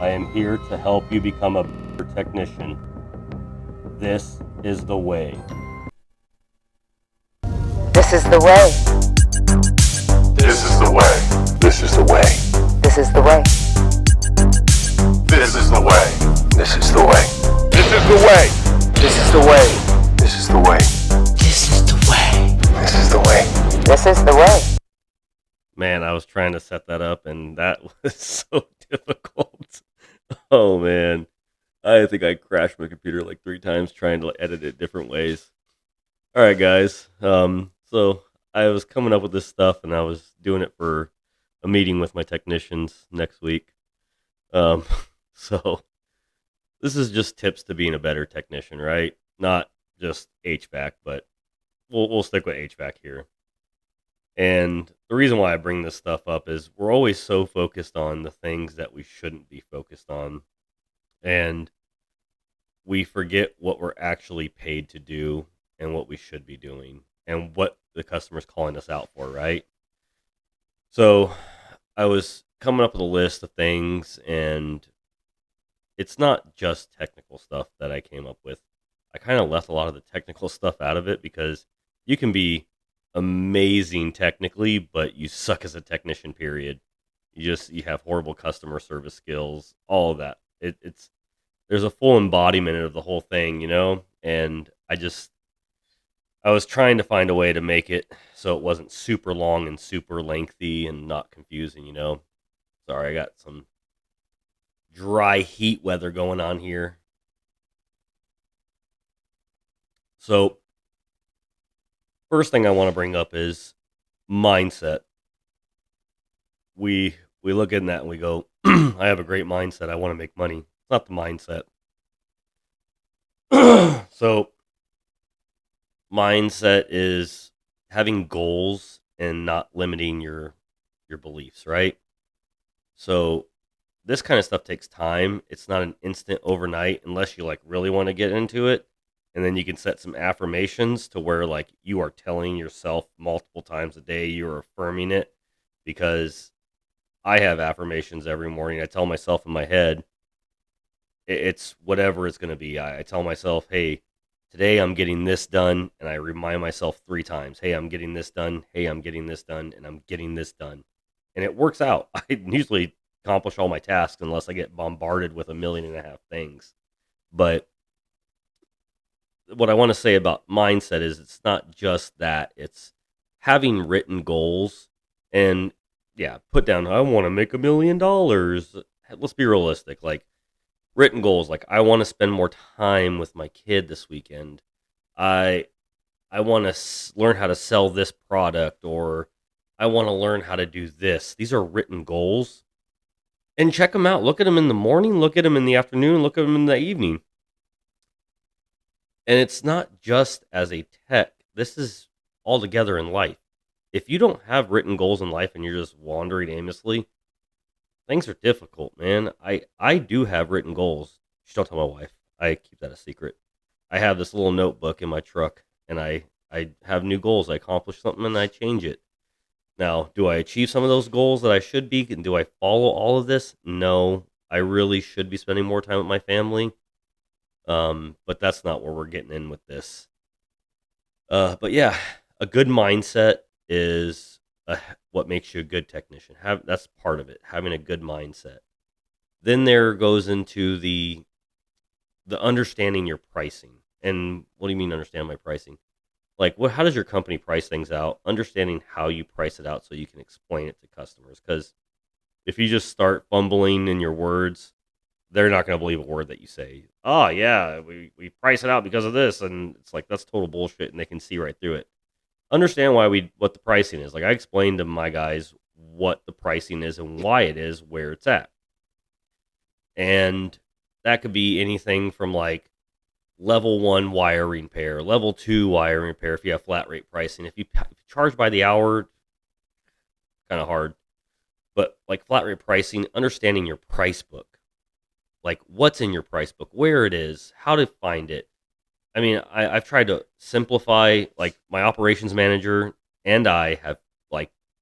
I am here to help you become a better technician. This is the way. This is the way. This is the way. This is the way. This is the way. This is the way. This is the way. This is the way. This is the way. This is the way. This is the way. This is the way. This is the way. Man, I was trying to set that up and that was so difficult. Oh man. I think I crashed my computer like 3 times trying to edit it different ways. Alright guys, so I was coming up with this stuff and I was doing it for a meeting with my technicians next week. So this is just tips to being a better technician, right? Not just HVAC, but we'll stick with HVAC here. And the reason why I bring this stuff up is we're always so focused on the things that we shouldn't be focused on. And we forget what we're actually paid to do and what we should be doing and what the customer's calling us out for, right? So I was coming up with a list of things, and it's not just technical stuff that I came up with. I kind of left a lot of the technical stuff out of it because you can be amazing technically, but you suck as a technician, period. You have horrible customer service skills, all of that. There's a full embodiment of the whole thing, and I was trying to find a way to make it so it wasn't super long and super lengthy and not confusing, Sorry, I got some dry heat weather going on here. So first thing I want to bring up is mindset. We look at that and we go, I have a great mindset. I want to make money. It's not the mindset. So mindset is having goals and not limiting your beliefs, right? So this kind of stuff takes time. It's not an instant overnight unless you really want to get into it. And then you can set some affirmations to where you are telling yourself multiple times a day, you're affirming it. Because I have affirmations every morning. I tell myself in my head, it's whatever it's going to be. I tell myself, hey, today I'm getting this done. And I remind myself 3 times, hey, I'm getting this done. Hey, I'm getting this done. And I'm getting this done. And it works out. I usually accomplish all my tasks unless I get bombarded with 1.5 million things. But what I want to say about mindset is it's not just that. It's having written goals and, put down, I want to make $1 million. Let's be realistic. Written goals, I want to spend more time with my kid this weekend. I want to learn how to sell this product, or I want to learn how to do this. These are written goals. And check them out. Look at them in the morning, look at them in the afternoon, look at them in the evening. And it's not just as a tech. This is all together in life. If you don't have written goals in life and you're just wandering aimlessly, things are difficult, man. I do have written goals. Just don't tell my wife. I keep that a secret. I have this little notebook in my truck, and I have new goals. I accomplish something, and I change it. Now, do I achieve some of those goals that I should be? And do I follow all of this? No. I really should be spending more time with my family. But that's not where we're getting in with this. But yeah, a good mindset is what makes you a good technician. That's part of it, having a good mindset. Then there goes into the understanding your pricing. And what do you mean understand my pricing? How does your company price things out? Understanding how you price it out so you can explain it to customers. Because if you just start fumbling in your words, they're not going to believe a word that you say. Oh, yeah, we price it out because of this. And it's that's total bullshit, and they can see right through it. Understand what the pricing is. I explained to my guys what the pricing is and why it is where it's at. And that could be anything from level 1 wiring repair, level 2 wiring repair if you have flat rate pricing. If you charge by the hour, kind of hard. But flat rate pricing, understanding your price book. What's in your price book, where it is, how to find it. I mean, I've tried to simplify, my operations manager and I have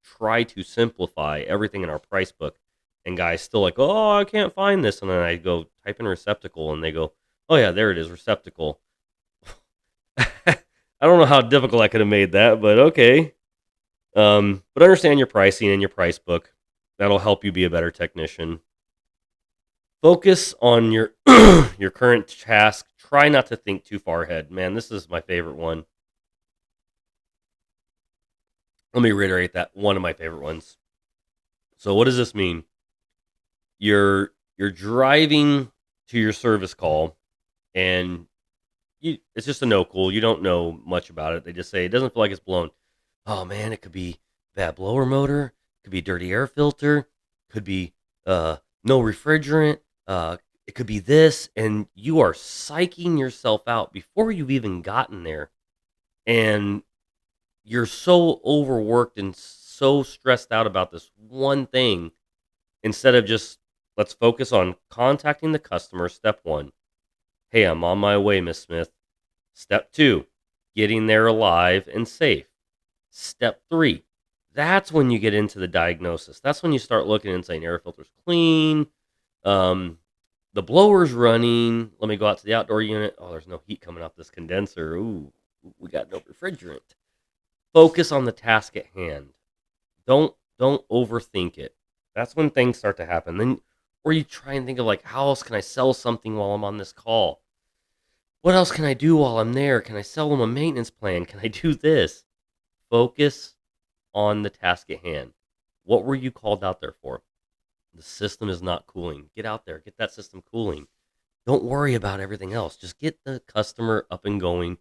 tried to simplify everything in our price book And guys still like, oh, I can't find this. And then I go type in receptacle, and they go, oh yeah, there it is, receptacle. I don't know how difficult I could have made that, but okay. But understand your pricing and your price book. That'll help you be a better technician. Focus on your your current task. Try not to think too far ahead. Man, this is my favorite one. Let me reiterate that, one of my favorite ones. So what does this mean? You're driving to your service call, and it's just a no call. You don't know much about it. They just say it doesn't feel like it's blown. Oh man, it could be bad blower motor, could be dirty air filter, could be no refrigerant, it could be this, and you are psyching yourself out before you've even gotten there, and you're so overworked and so stressed out about this one thing. Instead of just, let's focus on contacting the customer. Step one, hey, I'm on my way, Miss Smith. Step two, getting there alive and safe. Step three, that's when you get into the diagnosis. That's when you start looking and saying air filter's clean, the blower's running. Let me go out to the outdoor unit. Oh, there's no heat coming off this condenser. Ooh, we got no refrigerant. Focus on the task at hand. Don't overthink it. That's when things start to happen. Then, or you try and think of like, how else can I sell something while I'm on this call? What else can I do while I'm there? Can I sell them a maintenance plan? Can I do this? Focus on the task at hand. What were you called out there for? The system is not cooling. Get out there. Get that system cooling. Don't worry about everything else. Just get the customer up and going.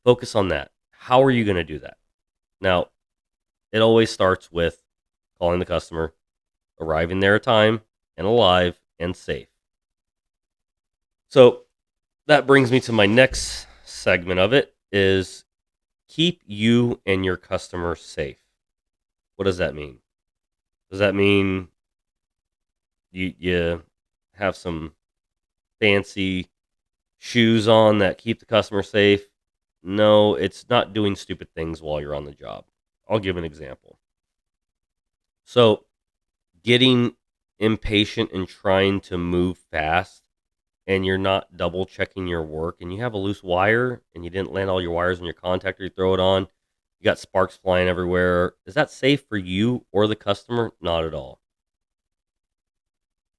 Focus on that. How are you going to do that? Now, it always starts with calling the customer, arriving there at time, and alive and safe. So that brings me to my next segment of it, is keep you and your customer safe. What does that mean? Does that mean you have some fancy shoes on that keep the customer safe? No, it's not doing stupid things while you're on the job. I'll give an example. So, getting impatient and trying to move fast, and you're not double checking your work, and you have a loose wire and you didn't land all your wires in your contactor, you throw it on, you got sparks flying everywhere. Is that safe for you or the customer? Not at all.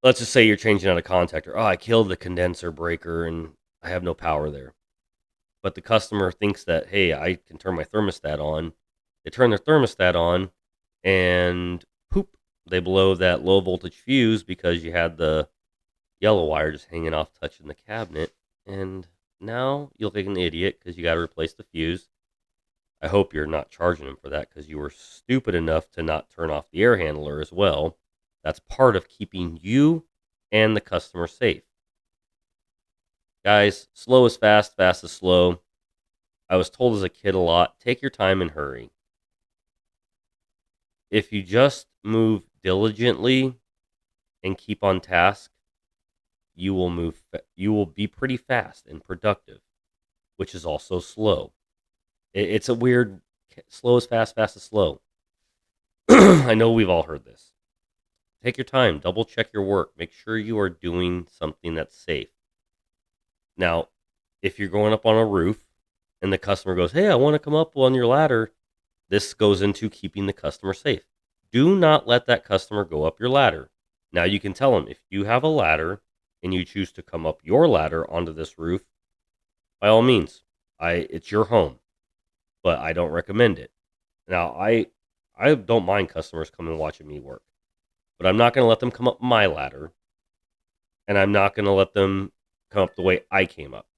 Let's just say you're changing out a contactor. Oh, I killed the condenser breaker and I have no power there. But the customer thinks that, hey, I can turn my thermostat on. They turn their thermostat on, and poop, they blow that low voltage fuse because you had the yellow wire just hanging off touching the cabinet. And now you look like an idiot because you got to replace the fuse. I hope you're not charging them for that because you were stupid enough to not turn off the air handler as well. That's part of keeping you and the customer safe. Guys, slow is fast, fast is slow. I was told as a kid a lot, take your time and hurry. If you just move diligently and keep on task, you will be pretty fast and productive, which is also slow. It's a weird, slow is fast, fast is slow. I know we've all heard this. Take your time, double check your work, make sure you are doing something that's safe. Now, if you're going up on a roof and the customer goes, hey, I want to come up on your ladder, this goes into keeping the customer safe. Do not let that customer go up your ladder. Now, you can tell them, if you have a ladder and you choose to come up your ladder onto this roof, by all means, it's your home, but I don't recommend it. Now, I don't mind customers coming and watching me work, but I'm not going to let them come up my ladder, and I'm not going to let them come up the way I came up,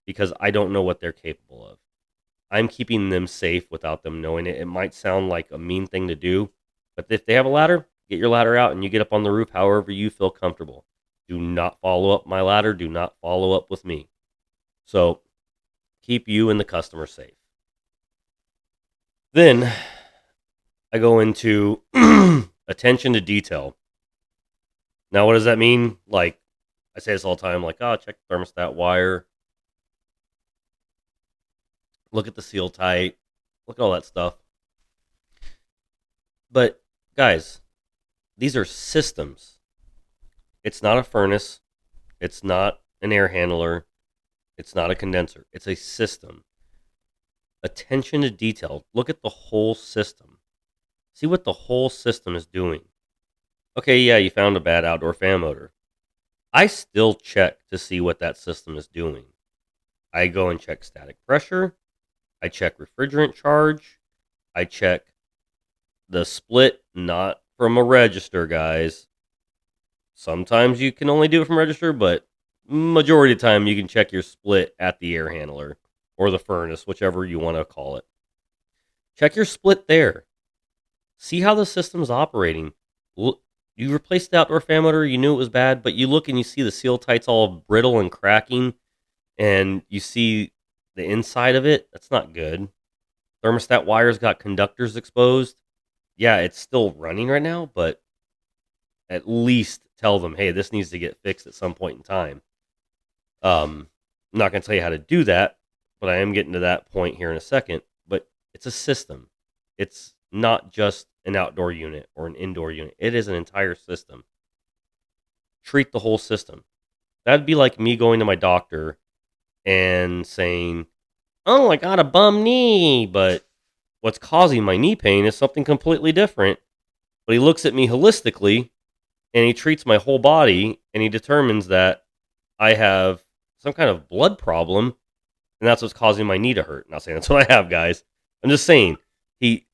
because I don't know what they're capable of. I'm keeping them safe without them knowing it. It might sound like a mean thing to do, but if they have a ladder, get your ladder out and you get up on the roof however you feel comfortable. Do not follow up my ladder. Do not follow up with me. So keep you and the customer safe. Then I go into attention to detail. Now, what does that mean? Like, I say this all the time, like, oh, check the thermostat wire. Look at the seal tight. Look at all that stuff. But, guys, these are systems. It's not a furnace. It's not an air handler. It's not a condenser. It's a system. Attention to detail. Look at the whole system. See what the whole system is doing. Okay, yeah, you found a bad outdoor fan motor. I still check to see what that system is doing. I go and check static pressure. I check refrigerant charge. I check the split, not from a register, guys. Sometimes you can only do it from register, but majority of the time you can check your split at the air handler or the furnace, whichever you want to call it. Check your split there. See how the system's operating. You replaced the outdoor fan motor, you knew it was bad, but you look and you see the seal tight's all brittle and cracking, and you see the inside of it. That's not good. Thermostat wires got conductors exposed. Yeah, it's still running right now, but at least tell them, hey, this needs to get fixed at some point in time. I'm not going to tell you how to do that, but I am getting to that point here in a second. But it's a system. It's not just an outdoor unit or an indoor unit. It is an entire system. Treat the whole system. That'd be like me going to my doctor and saying, oh, I got a bum knee, but what's causing my knee pain is something completely different. But he looks at me holistically and he treats my whole body and he determines that I have some kind of blood problem and that's what's causing my knee to hurt. I'm not saying that's what I have, guys. I'm just saying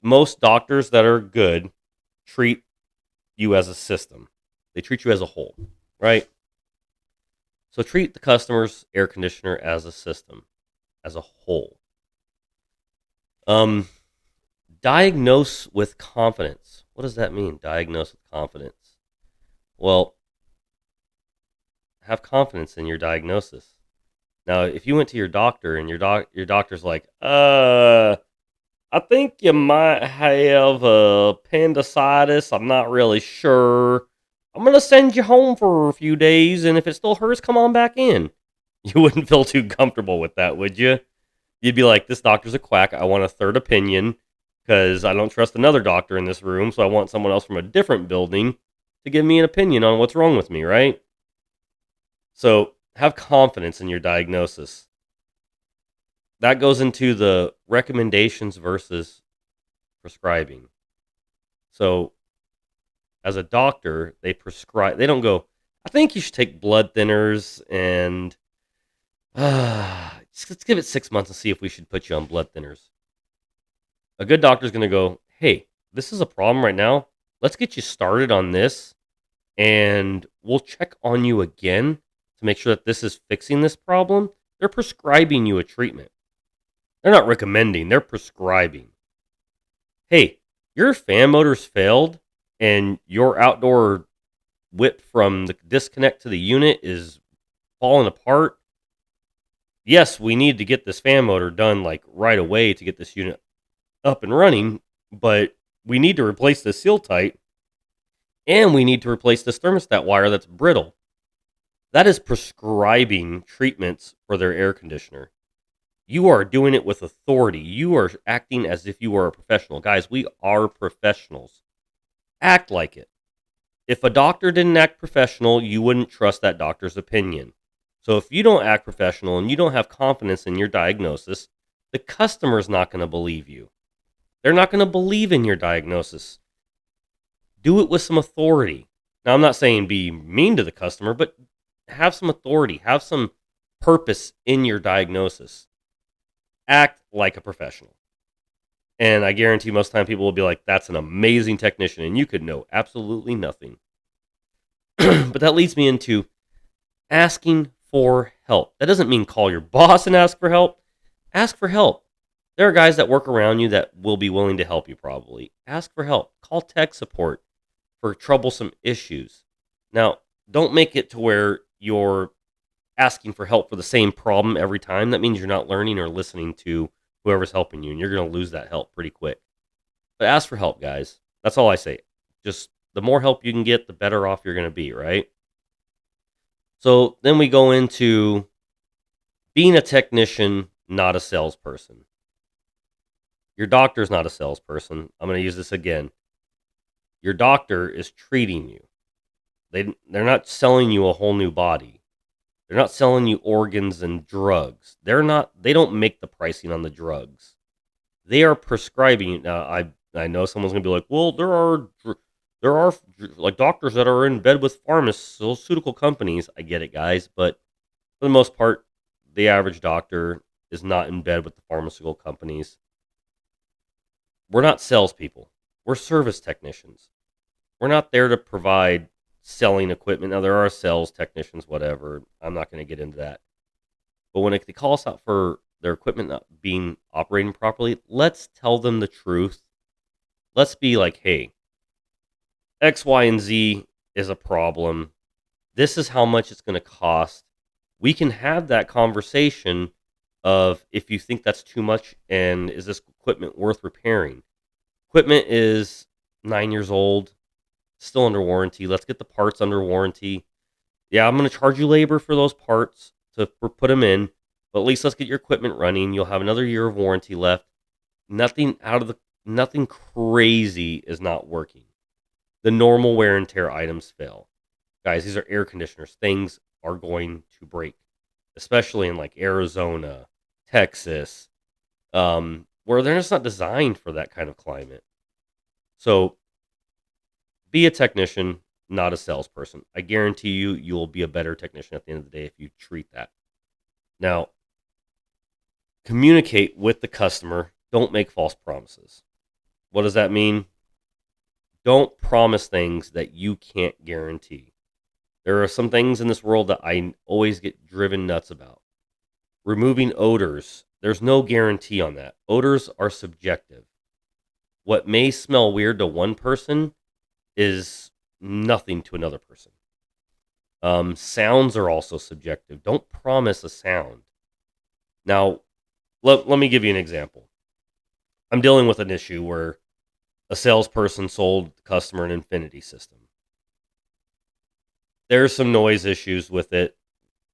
most doctors that are good treat you as a system. They treat you as a whole, right? So treat the customer's air conditioner as a system, as a whole. Diagnose with confidence. What does that mean? Diagnose with confidence. Well, have confidence in your diagnosis. Now, if you went to your doctor and your doctor's like, I think you might have appendicitis. I'm not really sure. I'm going to send you home for a few days, and if it still hurts, come on back in. You wouldn't feel too comfortable with that, would you? You'd be like, this doctor's a quack. I want a third opinion because I don't trust another doctor in this room, so I want someone else from a different building to give me an opinion on what's wrong with me, right? So have confidence in your diagnosis. That goes into the recommendations versus prescribing. So as a doctor, they prescribe, they don't go, I think you should take blood thinners and let's give it 6 months and see if we should put you on blood thinners. A good doctor is going to go, hey, this is a problem right now. Let's get you started on this and we'll check on you again to make sure that this is fixing this problem. They're prescribing you a treatment. They're not recommending, they're prescribing. Hey, your fan motor's failed and your outdoor whip from the disconnect to the unit is falling apart. Yes, we need to get this fan motor done like right away to get this unit up and running, but we need to replace the seal tight and we need to replace this thermostat wire that's brittle. That is prescribing treatments for their air conditioner. You are doing it with authority. You are acting as if you are a professional. Guys, we are professionals. Act like it. If a doctor didn't act professional, you wouldn't trust that doctor's opinion. So if you don't act professional and you don't have confidence in your diagnosis, the customer's not going to believe you. They're not going to believe in your diagnosis. Do it with some authority. Now, I'm not saying be mean to the customer, but have some authority. Have some purpose in your diagnosis. Act like a professional. And I guarantee most of the time people will be like, that's an amazing technician, and you could know absolutely nothing. But that leads me into asking for help. That doesn't mean call your boss and ask for help. Ask for help. There are guys that work around you that will be willing to help you probably. Ask for help. Call tech support for troublesome issues. Now, don't make it to where you're asking for help for the same problem every time. That means you're not learning or listening to whoever's helping you, and you're going to lose that help pretty quick. But ask for help, guys. That's all I say. Just the more help you can get, the better off you're going to be, right? So then we go into being a technician, not a salesperson. Your doctor's not a salesperson. I'm going to use this again. Your doctor is treating you. They're not selling you a whole new body. They're not selling you organs and drugs. They don't make the pricing on the drugs. They are prescribing. Now, I know someone's gonna be like, well, there are like doctors that are in bed with pharmaceutical companies. I get it, guys, but for the most part, the average doctor is not in bed with the pharmaceutical companies. We're not salespeople. We're service technicians. We're not there to provide selling equipment. Now, there are sales technicians, whatever. I'm not going to get into that. But when they call us out for their equipment not being operating properly, let's tell them the truth. Let's be like, hey, X, Y, and Z is a problem. This is how much it's going to cost. We can have that conversation of if you think that's too much and is this equipment worth repairing. Equipment is 9 years old, still under warranty. Let's get the parts under warranty. Yeah, I'm going to charge you labor for those parts to put them in, but at least let's get your equipment running. You'll have another year of warranty left. Nothing crazy is not working. The normal wear and tear items fail. Guys, these are air conditioners. Things are going to break, especially in like Arizona, Texas, where they're just not designed for that kind of climate. So be a technician, not a salesperson. I guarantee you will be a better technician at the end of the day if you treat that. Now, communicate with the customer. Don't make false promises. What does that mean? Don't promise things that you can't guarantee. There are some things in this world that I always get driven nuts about. Removing odors. There's no guarantee on that. Odors are subjective. What may smell weird to one person is nothing to another person. Sounds are also subjective. Don't promise a sound. Now, let me give you an example. I'm dealing with an issue where a salesperson sold the customer an Infinity system. There's some noise issues with it.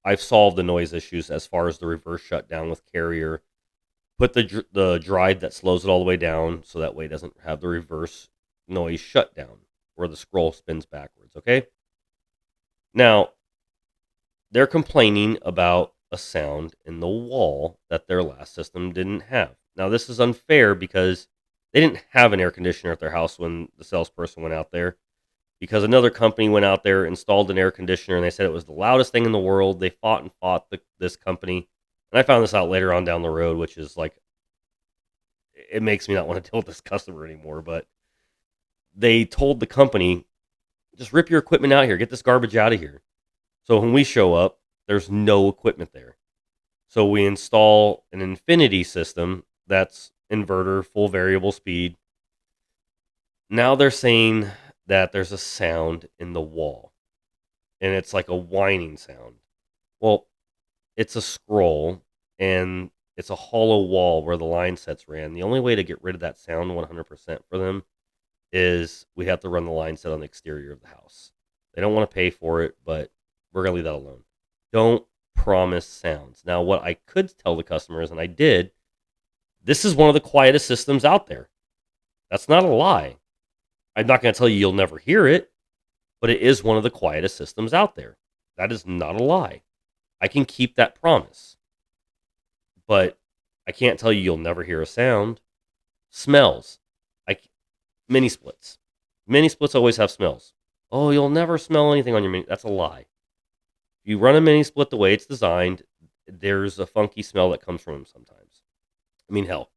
I've solved the noise issues as far as the reverse shutdown with Carrier. Put the drive that slows it all the way down so that way it doesn't have the reverse noise shutdown where the scroll spins backwards, okay? Now, they're complaining about a sound in the wall that their last system didn't have. Now, this is unfair because they didn't have an air conditioner at their house when the salesperson went out there, because another company went out there, installed an air conditioner, and they said it was the loudest thing in the world. They fought and fought this company. And I found this out later on down the road, which is like, it makes me not want to deal with this customer anymore. But they told the company, just rip your equipment out here, get this garbage out of here. So when we show up, there's no equipment there. So we install an Infinity system that's inverter, full variable speed. Now they're saying that there's a sound in the wall, and it's like a whining sound. Well, it's a scroll, and it's a hollow wall where the line sets ran. The only way to get rid of that sound 100% for them is we have to run the line set on the exterior of the house. They don't want to pay for it, but we're going to leave that alone. Don't promise sounds. Now, what I could tell the customers, and I did, this is one of the quietest systems out there. That's not a lie. I'm not going to tell you you'll never hear it, but it is one of the quietest systems out there. That is not a lie. I can keep that promise. But I can't tell you you'll never hear a sound. Smells. Mini splits. Mini splits always have smells. Oh, you'll never smell anything on your mini. That's a lie. If you run a mini split the way it's designed, there's a funky smell that comes from them sometimes. I mean, hell,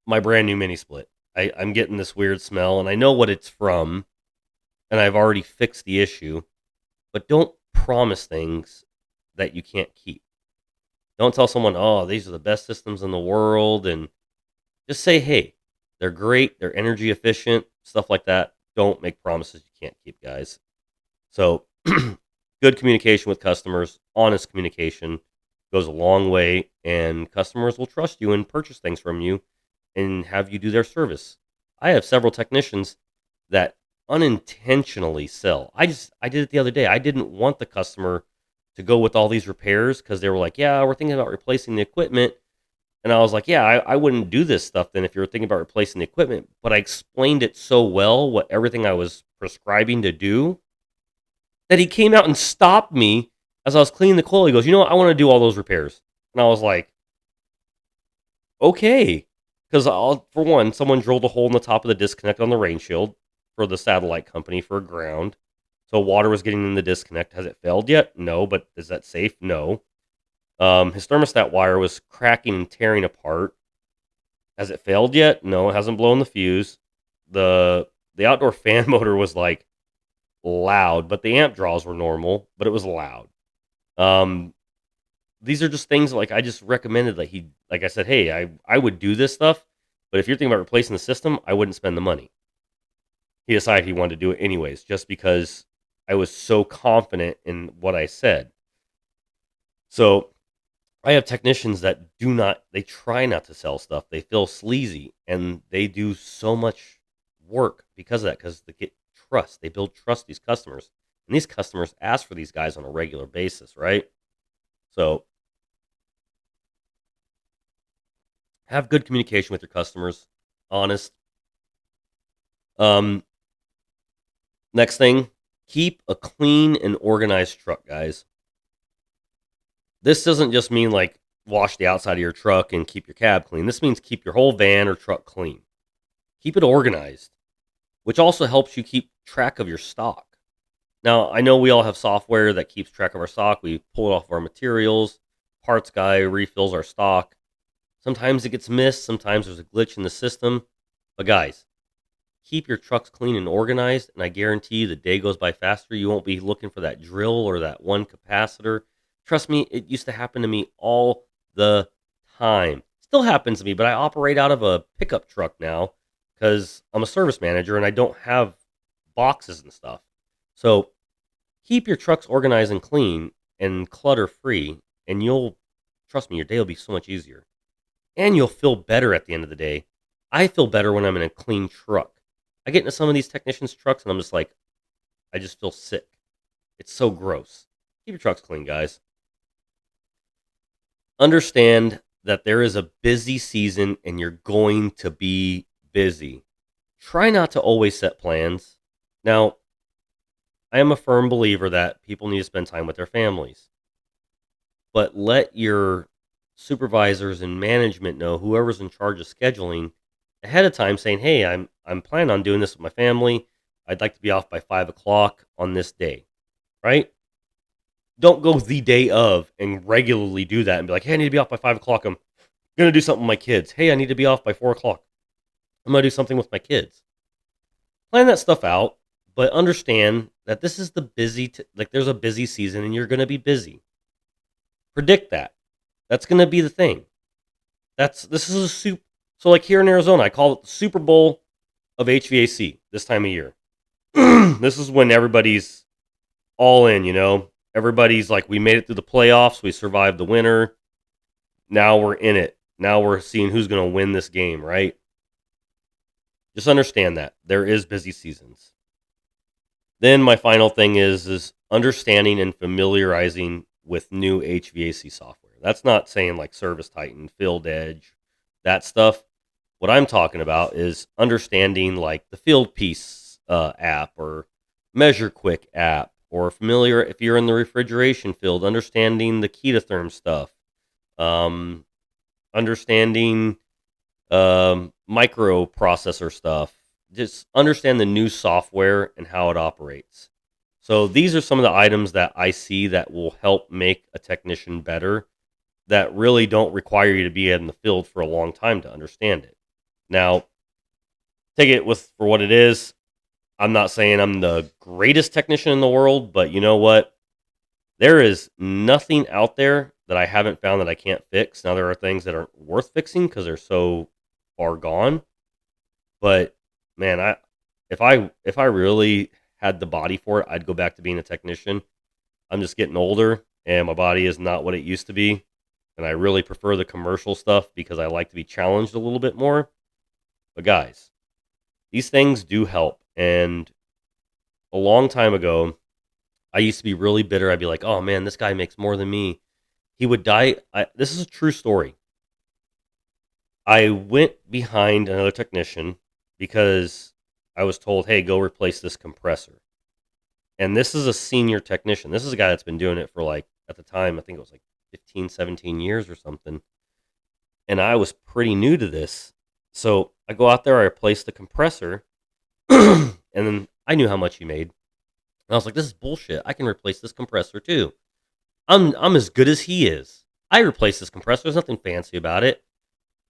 my brand new mini split. I'm getting this weird smell, and I know what it's from, and I've already fixed the issue. But don't promise things that you can't keep. Don't tell someone, oh, these are the best systems in the world, and just say, hey, they're great, they're energy efficient, stuff like that. Don't make promises you can't keep, guys. So, good communication with customers, honest communication goes a long way, and customers will trust you and purchase things from you and have you do their service. I have several technicians that unintentionally sell. I did it the other day. I didn't want the customer to go with all these repairs because they were like, yeah, we're thinking about replacing the equipment. And I was like, yeah, I wouldn't do this stuff then if you were thinking about replacing the equipment. But I explained it so well, everything I was prescribing to do, that he came out and stopped me as I was cleaning the coil. He goes, I want to do all those repairs. And I was like, okay. Because for one, someone drilled a hole in the top of the disconnect on the rain shield for the satellite company for ground. So water was getting in the disconnect. Has it failed yet? No. But is that safe? No. His thermostat wire was cracking and tearing apart. Has it failed yet? No, it hasn't blown the fuse. The outdoor fan motor was like loud, but the amp draws were normal, but it was loud. These are just things like I just recommended that like I said, hey, I would do this stuff, but if you're thinking about replacing the system, I wouldn't spend the money. He decided he wanted to do it anyways, just because I was so confident in what I said. So I have technicians that they try not to sell stuff. They feel sleazy and they do so much work because of that, because they get trust. They build trust these customers. And these customers ask for these guys on a regular basis, right? So have good communication with your customers. Honest. Next thing, keep a clean and organized truck, guys. This doesn't just mean like wash the outside of your truck and keep your cab clean. This means keep your whole van or truck clean. Keep it organized, which also helps you keep track of your stock. Now, I know we all have software that keeps track of our stock. We pull it off of our materials. Parts guy refills our stock. Sometimes it gets missed. Sometimes there's a glitch in the system. But guys, keep your trucks clean and organized, and I guarantee you the day goes by faster. You won't be looking for that drill or that one capacitor. Trust me, it used to happen to me all the time. Still happens to me, but I operate out of a pickup truck now because I'm a service manager and I don't have boxes and stuff. So keep your trucks organized and clean and clutter free, and trust me, your day will be so much easier. And you'll feel better at the end of the day. I feel better when I'm in a clean truck. I get into some of these technicians' trucks and I'm just like, I just feel sick. It's so gross. Keep your trucks clean, guys. Understand that there is a busy season and you're going to be busy. Try not to always set plans. Now, I am a firm believer that people need to spend time with their families. But let your supervisors and management know, whoever's in charge of scheduling, ahead of time, saying, hey, I'm planning on doing this with my family. I'd like to be off by 5 o'clock on this day, right? Don't go the day of and regularly do that and be like, hey, I need to be off by 5 o'clock. I'm going to do something with my kids. Hey, I need to be off by 4 o'clock. I'm going to do something with my kids. Plan that stuff out, but understand that this is the there's a busy season and you're going to be busy. Predict that. That's going to be the thing. This is a soup. So like here in Arizona, I call it the Super Bowl of HVAC this time of year. This is when everybody's all in. Everybody's like, we made it through the playoffs. We survived the winter. Now we're in it. Now we're seeing who's going to win this game, right? Just understand that there is busy seasons. Then my final thing is understanding and familiarizing with new HVAC software. That's not saying like Service Titan, Field Edge, that stuff. What I'm talking about is understanding like the Field Piece app or Measure Quick app, or familiar if you're in the refrigeration field, understanding the Ketatherm stuff, understanding microprocessor stuff. Just understand the new software and how it operates. So these are some of the items that I see that will help make a technician better, that really don't require you to be in the field for a long time to understand it. Now, take it for what it is. I'm not saying I'm the greatest technician in the world, but you know what? There is nothing out there that I haven't found that I can't fix. Now, there are things that aren't worth fixing because they're so far gone. But man, if I really had the body for it, I'd go back to being a technician. I'm just getting older, and my body is not what it used to be. And I really prefer the commercial stuff because I like to be challenged a little bit more. But guys, these things do help. And a long time ago, I used to be really bitter. I'd be like, oh man, this guy makes more than me. He would die. This is a true story. I went behind another technician because I was told, hey, go replace this compressor. And this is a senior technician. This is a guy that's been doing it for like, at the time, I think it was like 15, 17 years or something. And I was pretty new to this. So I go out there, I replace the compressor, and then I knew how much he made. And I was like, this is bullshit. I can replace this compressor too. I'm as good as he is. I replace this compressor. There's nothing fancy about it.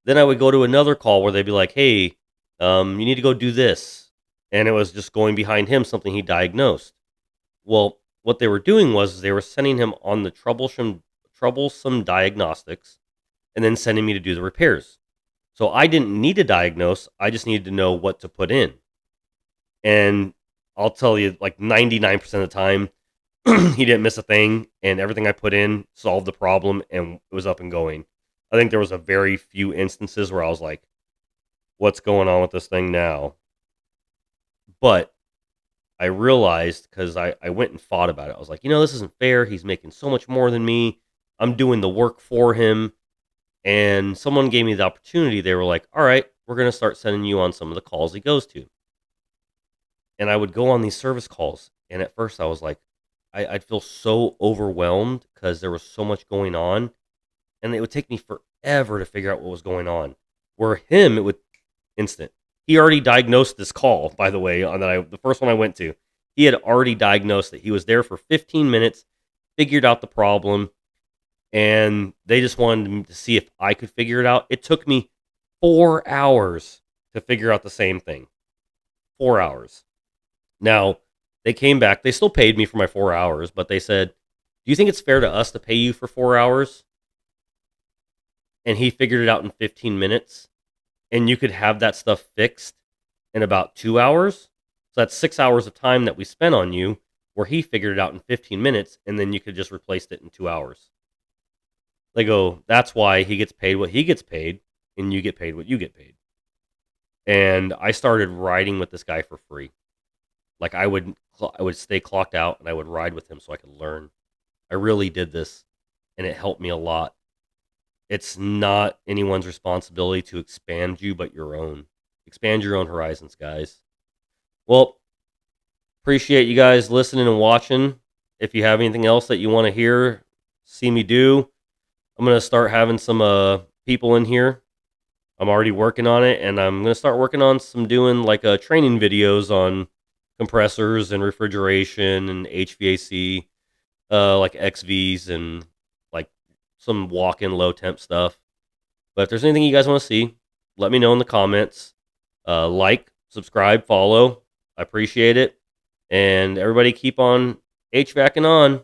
Then I would go to another call where they'd be like, hey, you need to go do this. And it was just going behind him, something he diagnosed. Well, what they were doing was they were sending him on the troublesome diagnostics and then sending me to do the repairs. So I didn't need to diagnose. I just needed to know what to put in. And I'll tell you, like 99% of the time, he didn't miss a thing, and everything I put in solved the problem, and it was up and going. I think there was a very few instances where I was like, what's going on with this thing now? But I realized, because I went and fought about it. I was like, this isn't fair. He's making so much more than me. I'm doing the work for him. And someone gave me the opportunity. They were like, all right, we're going to start sending you on some of the calls he goes to. And I would go on these service calls. And at first I was like, I'd feel so overwhelmed because there was so much going on. And it would take me forever to figure out what was going on. Where him, it would instant. He already diagnosed this call, by the way, on the first one I went to. He had already diagnosed it. He was there for 15 minutes, figured out the problem, and they just wanted to see if I could figure it out. It took me 4 hours to figure out the same thing. 4 hours. Now, they came back. They still paid me for my 4 hours, but they said, do you think it's fair to us to pay you for 4 hours? And he figured it out in 15 minutes. And you could have that stuff fixed in about 2 hours. So that's 6 hours of time that we spent on you, where he figured it out in 15 minutes, and then you could just replace it in 2 hours. They go, that's why he gets paid what he gets paid, and you get paid what you get paid. And I started riding with this guy for free. Like I would stay clocked out, and I would ride with him so I could learn. I really did this, and it helped me a lot. It's not anyone's responsibility to expand you, but your own. Expand your own horizons, guys. Well, appreciate you guys listening and watching. If you have anything else that you want to hear, see me do, I'm going to start having some people in here. I'm already working on it, and I'm going to start working on doing like training videos on compressors and refrigeration and HVAC, like XVs and some walk-in low temp stuff. But if there's anything you guys want to see, let me know in the comments. Like, subscribe, follow. I appreciate it. And everybody keep on HVACing on.